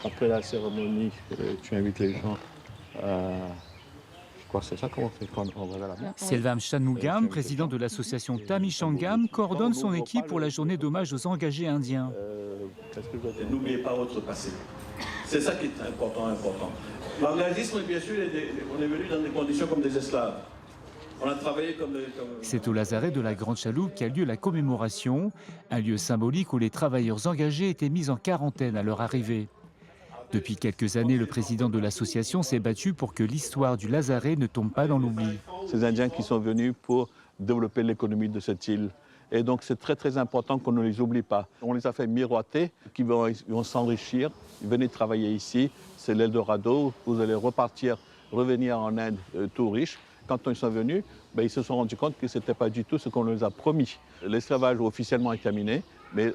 Après la cérémonie, tu invites les gens à... Je crois que c'est ça qu'on fait quand on va là-bas. Selvam Shanmugam, président de l'association Tamishangam, coordonne son équipe pour la journée d'hommage aux engagés indiens. N'oubliez pas votre passé. C'est ça qui est important. L'engagement, bien sûr, on est venu dans des conditions comme des esclaves. On a travaillé comme... C'est au lazaret de la Grande Chaloupe qu'a lieu la commémoration, un lieu symbolique où les travailleurs engagés étaient mis en quarantaine à leur arrivée. Depuis quelques années, le président de l'association s'est battu pour que l'histoire du lazaret ne tombe pas dans l'oubli. Ces Indiens qui sont venus pour développer l'économie de cette île. Et donc c'est très important qu'on ne les oublie pas. On les a fait miroiter, qu'ils vont s'enrichir, venez travailler ici, c'est l'Eldorado, vous allez revenir en Inde tout riche. Quand ils sont venus, ils se sont rendus compte que ce n'était pas du tout ce qu'on leur a promis. L'esclavage officiellement est terminé, mais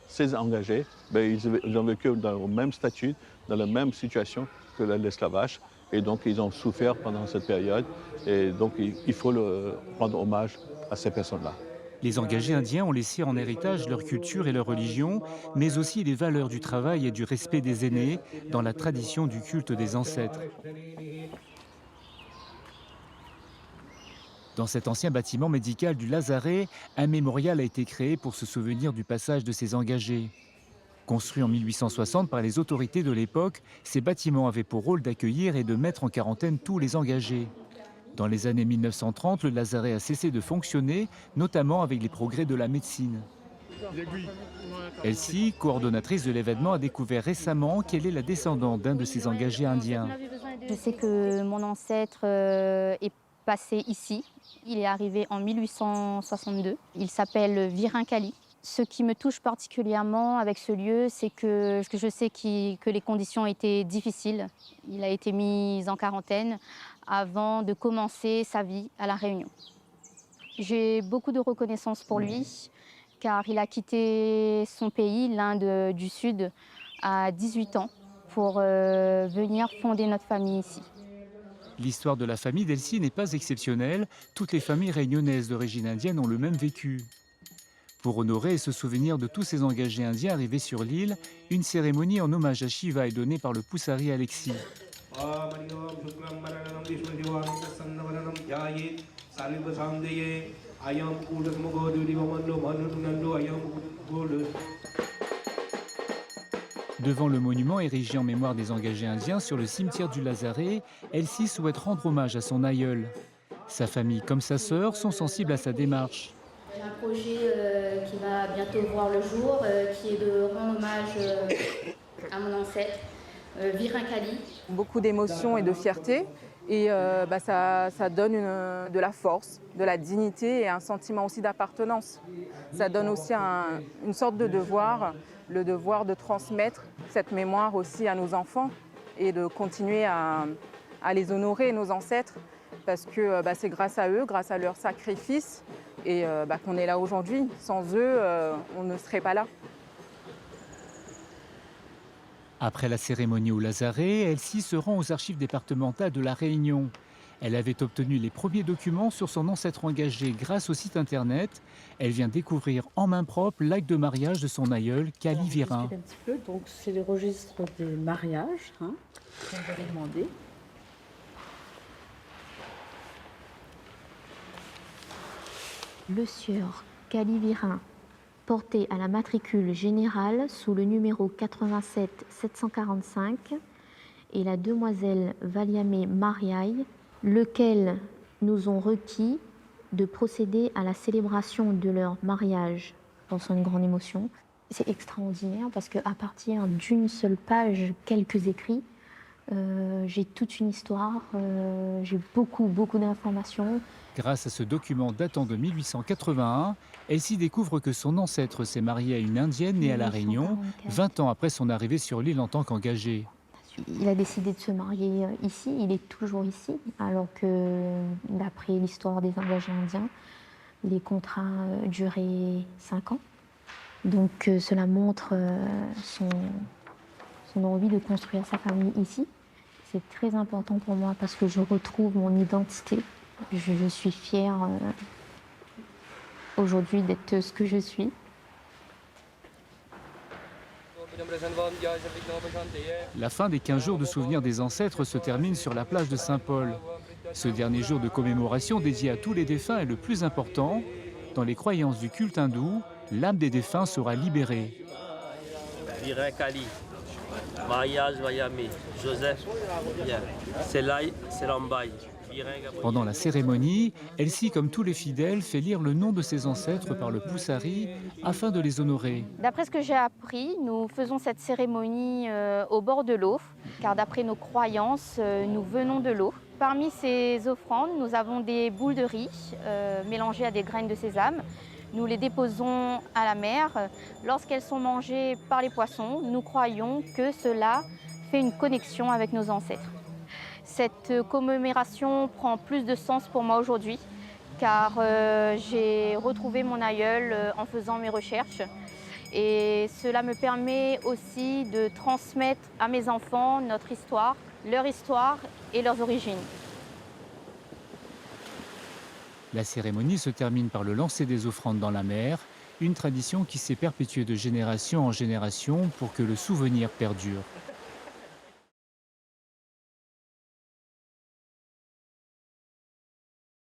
ces engagés, ils ont vécu dans le même statut, dans la même situation que l'esclavage. Et donc ils ont souffert pendant cette période. Et donc il faut rendre hommage à ces personnes-là. Les engagés indiens ont laissé en héritage leur culture et leur religion, mais aussi les valeurs du travail et du respect des aînés dans la tradition du culte des ancêtres. Dans cet ancien bâtiment médical du lazaret, un mémorial a été créé pour se souvenir du passage de ces engagés. Construit en 1860 par les autorités de l'époque, ces bâtiments avaient pour rôle d'accueillir et de mettre en quarantaine tous les engagés. Dans les années 1930, le lazaret a cessé de fonctionner, notamment avec les progrès de la médecine. Elsie, coordonnatrice de l'événement, a découvert récemment qu'elle est la descendante d'un de ces engagés indiens. Je sais que mon ancêtre est passé ici. Il est arrivé en 1862. Il s'appelle Virankali. Ce qui me touche particulièrement avec ce lieu, c'est que je sais que les conditions étaient difficiles. Il a été mis en quarantaine avant de commencer sa vie à La Réunion. J'ai beaucoup de reconnaissance pour lui, car il a quitté son pays, l'Inde du Sud, à 18 ans pour venir fonder notre famille ici. L'histoire de la famille d'Elsie n'est pas exceptionnelle. Toutes les familles réunionnaises d'origine indienne ont le même vécu. Pour honorer et se souvenir de tous ces engagés indiens arrivés sur l'île, une cérémonie en hommage à Shiva est donnée par le Poussari Alexis. Devant le monument érigé en mémoire des engagés indiens sur le cimetière du Lazaret, Elsie souhaite rendre hommage à son aïeul. Sa famille comme sa sœur sont sensibles à sa démarche. J'ai un projet qui va bientôt voir le jour, qui est de rendre hommage à mon ancêtre, Virankali. Beaucoup d'émotions et de fierté, et ça donne de la force, de la dignité et un sentiment aussi d'appartenance. Ça donne aussi une sorte de devoir, le devoir de transmettre cette mémoire aussi à nos enfants et de continuer à les honorer, nos ancêtres, parce que c'est grâce à eux, grâce à leur sacrifice, et qu'on est là aujourd'hui. Sans eux, on ne serait pas là. Après la cérémonie au Lazaret, Elsie se rend aux archives départementales de La Réunion. Elle avait obtenu les premiers documents sur son ancêtre engagé grâce au site internet. Elle vient découvrir en main propre l'acte de mariage de son aïeul, Kali Virin. Donc c'est le registre des mariages qu'on vous avait demandé. Le sieur Kali Virin, porté à la matricule générale sous le numéro 87 745, et la demoiselle Valiamé Mariaille, lequel nous ont requis de procéder à la célébration de leur mariage. On sent une grande émotion. C'est extraordinaire parce qu'à partir d'une seule page, quelques écrits, j'ai toute une histoire, j'ai beaucoup d'informations. Grâce à ce document datant de 1881, Elsie découvre que son ancêtre s'est marié à une Indienne née à La Réunion, 20 ans après son arrivée sur l'île en tant qu'engagé. Il a décidé de se marier ici, il est toujours ici, alors que d'après l'histoire des engagés indiens, les contrats duraient 5 ans. Donc cela montre son envie de construire sa famille ici. C'est très important pour moi parce que je retrouve mon identité. Je suis fière aujourd'hui d'être ce que je suis. La fin des 15 jours de souvenir des ancêtres se termine sur la plage de Saint-Paul. Ce dernier jour de commémoration dédié à tous les défunts est le plus important. Dans les croyances du culte hindou, l'âme des défunts sera libérée. Virin Kali, mariage Vayame, Joseph, Selai, Selambai. Pendant la cérémonie, Elsie, comme tous les fidèles, fait lire le nom de ses ancêtres par le poussari afin de les honorer. D'après ce que j'ai appris, nous faisons cette cérémonie au bord de l'eau, car d'après nos croyances, nous venons de l'eau. Parmi ces offrandes, nous avons des boules de riz mélangées à des graines de sésame. Nous les déposons à la mer. Lorsqu'elles sont mangées par les poissons, nous croyons que cela fait une connexion avec nos ancêtres. Cette commémoration prend plus de sens pour moi aujourd'hui, car j'ai retrouvé mon aïeul en faisant mes recherches. Et cela me permet aussi de transmettre à mes enfants notre histoire, leur histoire et leurs origines. La cérémonie se termine par le lancer des offrandes dans la mer, une tradition qui s'est perpétuée de génération en génération pour que le souvenir perdure.